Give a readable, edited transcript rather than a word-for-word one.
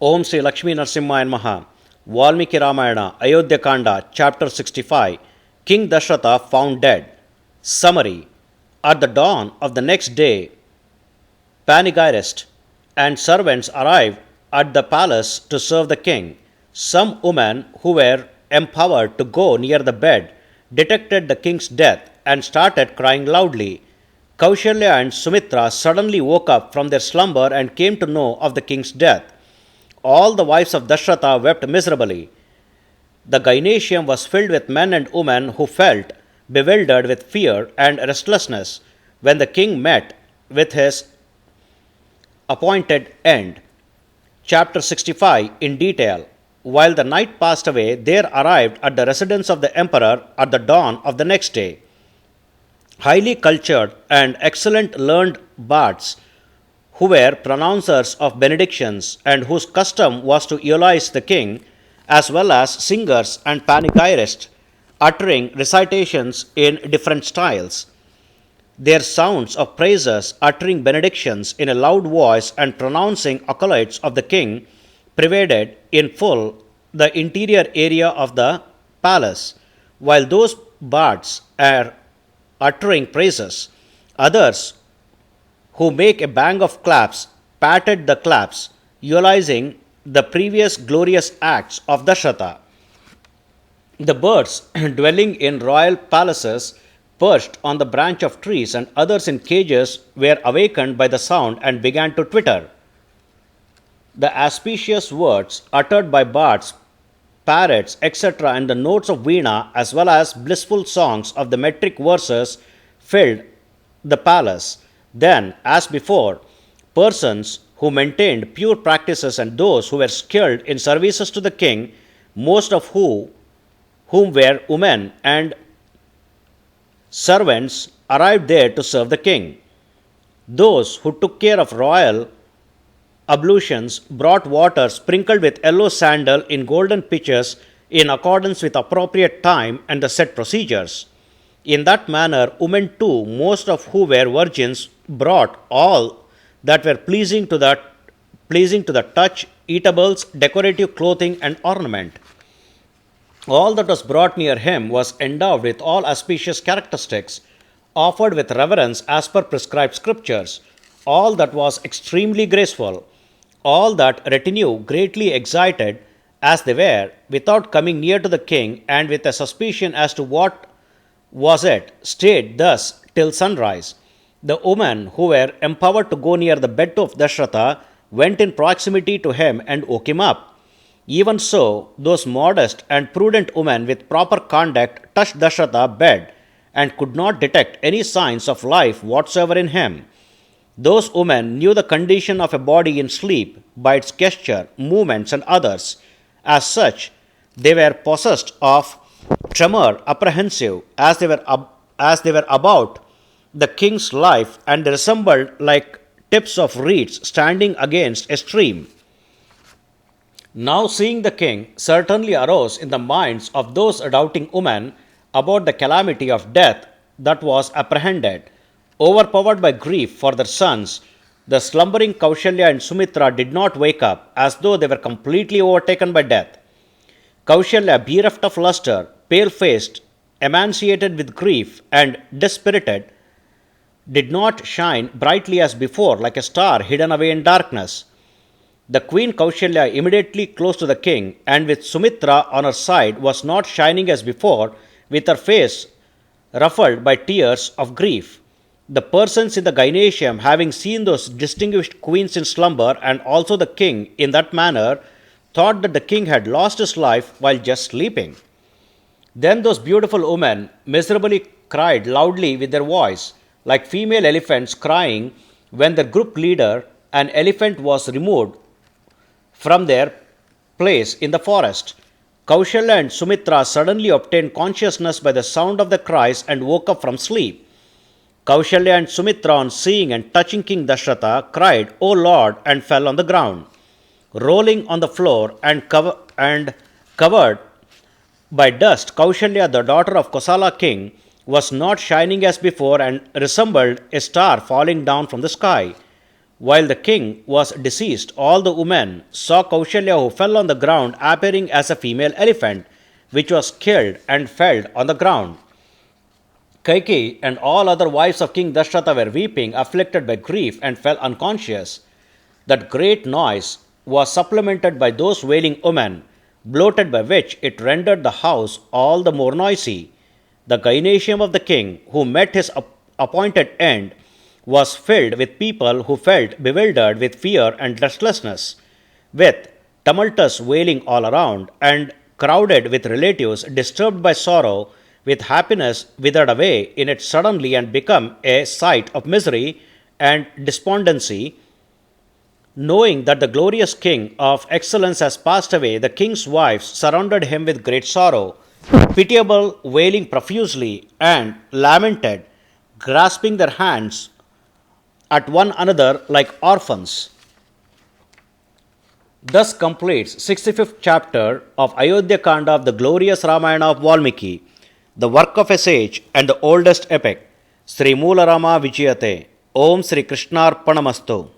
Om Sri Lakshmi Narsimha Maha. Valmiki Ramayana, Ayodhya Kanda, Chapter 65. King Dasharatha found dead. Summary. At the dawn of the next day, panegyrists and servants arrived at the palace to serve the king. Some women who were empowered to go near the bed detected the king's death and started crying loudly. Kausalya and Sumitra suddenly woke up from their slumber and came to know of the king's death. All the wives of Dasharatha wept miserably. The gynaeceum was filled with men and women who felt bewildered with fear and restlessness when the king met with his appointed end. Chapter 65 in detail. While the night passed away, there arrived at the residence of the emperor at the dawn of the next day highly cultured and excellent learned bards who were pronouncers of benedictions and whose custom was to eulogize the king, as well as singers and panegyrists uttering recitations in different styles. Their sounds of praises, uttering benedictions in a loud voice and pronouncing accolades of the king, pervaded in full the interior area of the palace, while those bards are uttering praises. Others, who make a bang of claps, patted the claps, eulogizing the previous glorious acts of Dasharatha. The birds dwelling in royal palaces perched on the branch of trees and others in cages were awakened by the sound and began to twitter. The auspicious words uttered by bards, parrots, etc., and the notes of veena, as well as blissful songs of the metric verses, filled the palace. Then, as before, persons who maintained pure practices and those who were skilled in services to the king, most of whom were women and servants, arrived there to serve the king. Those who took care of royal ablutions brought water sprinkled with yellow sandal in golden pitchers in accordance with appropriate time and the set procedures. In that manner, women too, most of who were virgins, brought all that were pleasing to the touch, eatables, decorative clothing, and ornament. All that was brought near him was endowed with all auspicious characteristics, offered with reverence as per prescribed scriptures. All that was extremely graceful, all that retinue greatly excited as they were, without coming near to the king, and with a suspicion as to what was it, stayed thus till sunrise. The women who were empowered to go near the bed of Dasharatha went in proximity to him and woke him up. Even so, those modest and prudent women with proper conduct touched Dasharatha's bed and could not detect any signs of life whatsoever in him. Those women knew the condition of a body in sleep by its gesture, movements, and others. As such, they were possessed of tremor, apprehensive as they were about the king's life, and they resembled like tips of reeds standing against a stream. Now, seeing the king certainly arose in the minds of those doubting women about the calamity of death that was apprehended. Overpowered by grief for their sons, the slumbering Kausalya and Sumitra did not wake up, as though they were completely overtaken by death. Kausalya, bereft of luster, pale-faced, emaciated with grief, and dispirited, did not shine brightly as before, like a star hidden away in darkness. The queen Kausalya, immediately close to the king, and with Sumitra on her side, was not shining as before, with her face ruffled by tears of grief. The persons in the gynaeceum, having seen those distinguished queens in slumber, and also the king in that manner, thought that the king had lost his life while just sleeping. Then those beautiful women miserably cried loudly with their voice, like female elephants crying when their group leader, an elephant, was removed from their place in the forest. Kausalya and Sumitra suddenly obtained consciousness by the sound of the cries and woke up from sleep. Kausalya and Sumitra, on seeing and touching King Dasharatha, cried, "O Lord," and fell on the ground. Rolling on the floor and covered by dust, Kausalya, the daughter of Kausalya king, was not shining as before and resembled a star falling down from the sky. While the king was deceased, all the women saw Kausalya, who fell on the ground, appearing as a female elephant, which was killed and fell on the ground. Kaikeyi and all other wives of King Dasharatha were weeping, afflicted by grief, and fell unconscious. That great noise was supplemented by those wailing women, bloated by which it rendered the house all the more noisy. The gynaeceum of the king, who met his appointed end, was filled with people who felt bewildered with fear and restlessness, with tumultuous wailing all around, and crowded with relatives disturbed by sorrow, with happiness withered away in it suddenly and become a sight of misery and despondency. Knowing that the glorious king of excellence has passed away, the king's wives surrounded him with great sorrow, pitiable, wailing profusely, and lamented, grasping their hands at one another like orphans. Thus completes 65th chapter of Ayodhya Kanda of the glorious Ramayana of Valmiki, the work of a sage and the oldest epic. Sri Moola Rama Vijayate. Om Sri Krishnarpanamastu.